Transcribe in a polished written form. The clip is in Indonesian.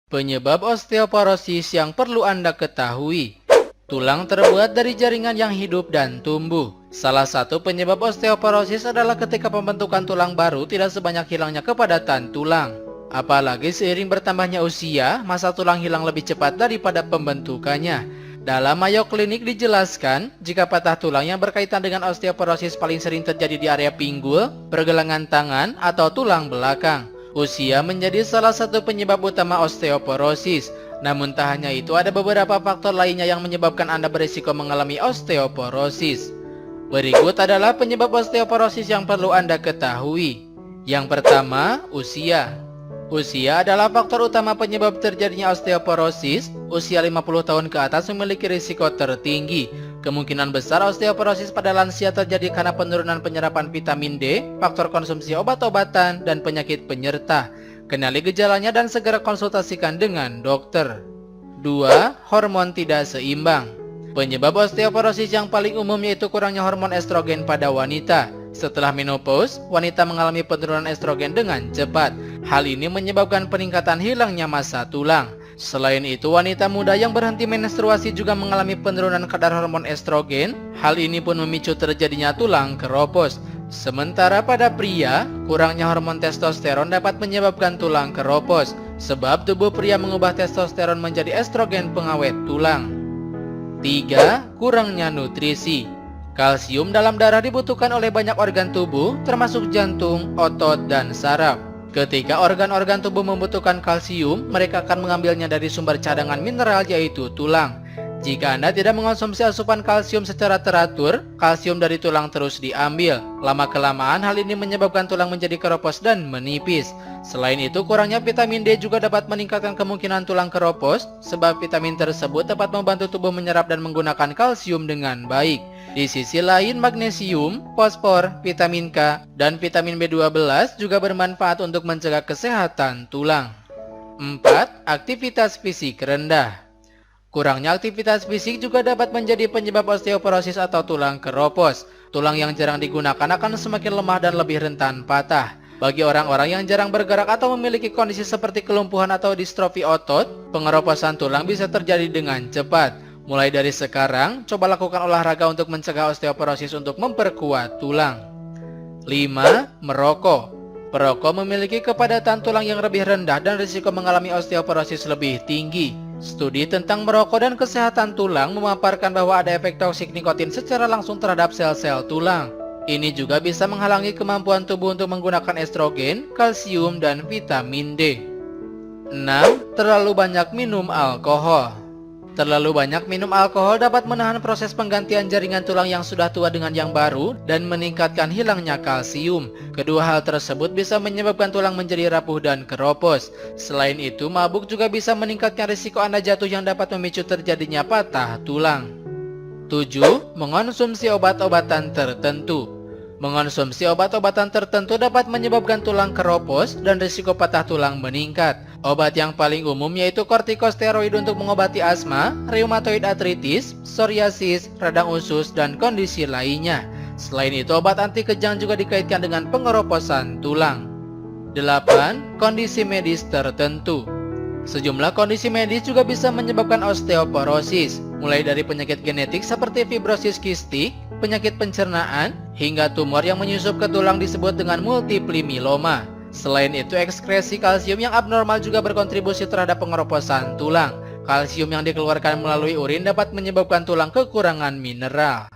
Penyebab osteoporosis yang perlu Anda ketahui. Tulang terbuat dari jaringan yang hidup dan tumbuh. Salah satu penyebab osteoporosis adalah ketika pembentukan tulang baru tidak sebanyak hilangnya kepadatan tulang. Apalagi seiring bertambahnya usia, masa tulang hilang lebih cepat daripada pembentukannya. Dalam Mayo Clinic dijelaskan, jika patah tulang yang berkaitan dengan osteoporosis paling sering terjadi di area pinggul, pergelangan tangan, atau tulang belakang. Usia menjadi salah satu penyebab utama osteoporosis. Namun tak hanya itu, ada beberapa faktor lainnya yang menyebabkan Anda berisiko mengalami osteoporosis. Berikut adalah penyebab osteoporosis yang perlu Anda ketahui. Yang pertama, usia. Usia adalah faktor utama penyebab terjadinya osteoporosis. Usia 50 tahun ke atas memiliki risiko tertinggi. Kemungkinan besar osteoporosis pada lansia terjadi karena penurunan penyerapan vitamin D, faktor konsumsi obat-obatan, dan penyakit penyerta. Kenali gejalanya dan segera konsultasikan dengan dokter. 2. Hormon tidak seimbang. Penyebab osteoporosis yang paling umum yaitu kurangnya hormon estrogen pada wanita. Setelah menopause, wanita mengalami penurunan estrogen dengan cepat. Hal ini menyebabkan peningkatan hilangnya massa tulang. Selain itu, wanita muda yang berhenti menstruasi juga mengalami penurunan kadar hormon estrogen. Hal ini pun memicu terjadinya tulang keropos. Sementara pada pria, kurangnya hormon testosteron dapat menyebabkan tulang keropos, sebab tubuh pria mengubah testosteron menjadi estrogen pengawet tulang. 3. Kurangnya nutrisi. Kalsium dalam darah dibutuhkan oleh banyak organ tubuh, termasuk jantung, otot, dan saraf. Ketika organ-organ tubuh membutuhkan kalsium, mereka akan mengambilnya dari sumber cadangan mineral yaitu tulang. Jika Anda tidak mengonsumsi asupan kalsium secara teratur, kalsium dari tulang terus diambil. Lama-kelamaan hal ini menyebabkan tulang menjadi keropos dan menipis. Selain itu, kurangnya vitamin D juga dapat meningkatkan kemungkinan tulang keropos, sebab vitamin tersebut dapat membantu tubuh menyerap dan menggunakan kalsium dengan baik. Di sisi lain, magnesium, fosfor, vitamin K, dan vitamin B12 juga bermanfaat untuk mencegah kesehatan tulang. 4. Aktivitas fisik rendah. Kurangnya aktivitas fisik juga dapat menjadi penyebab osteoporosis atau tulang keropos. Tulang yang jarang digunakan akan semakin lemah dan lebih rentan patah. Bagi orang-orang yang jarang bergerak atau memiliki kondisi seperti kelumpuhan atau distrofi otot, pengeroposan tulang bisa terjadi dengan cepat. Mulai dari sekarang, coba lakukan olahraga untuk mencegah osteoporosis untuk memperkuat tulang. 5. Merokok. Perokok memiliki kepadatan tulang yang lebih rendah dan risiko mengalami osteoporosis lebih tinggi. Studi tentang merokok dan kesehatan tulang memaparkan bahwa ada efek toksik nikotin secara langsung terhadap sel-sel tulang. Ini juga bisa menghalangi kemampuan tubuh untuk menggunakan estrogen, kalsium, dan vitamin D. 6. Terlalu banyak minum alkohol. Terlalu banyak minum alkohol dapat menahan proses penggantian jaringan tulang yang sudah tua dengan yang baru dan meningkatkan hilangnya kalsium. Kedua hal tersebut bisa menyebabkan tulang menjadi rapuh dan keropos. Selain itu, mabuk juga bisa meningkatkan risiko Anda jatuh yang dapat memicu terjadinya patah tulang. 7. Mengonsumsi obat-obatan tertentu. Mengonsumsi obat-obatan tertentu dapat menyebabkan tulang keropos dan risiko patah tulang meningkat. Obat yang paling umum yaitu kortikosteroid untuk mengobati asma, rheumatoid arthritis, psoriasis, radang usus, dan kondisi lainnya. Selain itu, obat anti kejang juga dikaitkan dengan pengeroposan tulang. 8. Kondisi medis tertentu. Sejumlah kondisi medis juga bisa menyebabkan osteoporosis, mulai dari penyakit genetik seperti fibrosis kistik, penyakit pencernaan, hingga tumor yang menyusup ke tulang disebut dengan multiple myeloma. Selain itu, ekskresi kalsium yang abnormal juga berkontribusi terhadap pengeroposan tulang. Kalsium yang dikeluarkan melalui urin dapat menyebabkan tulang kekurangan mineral.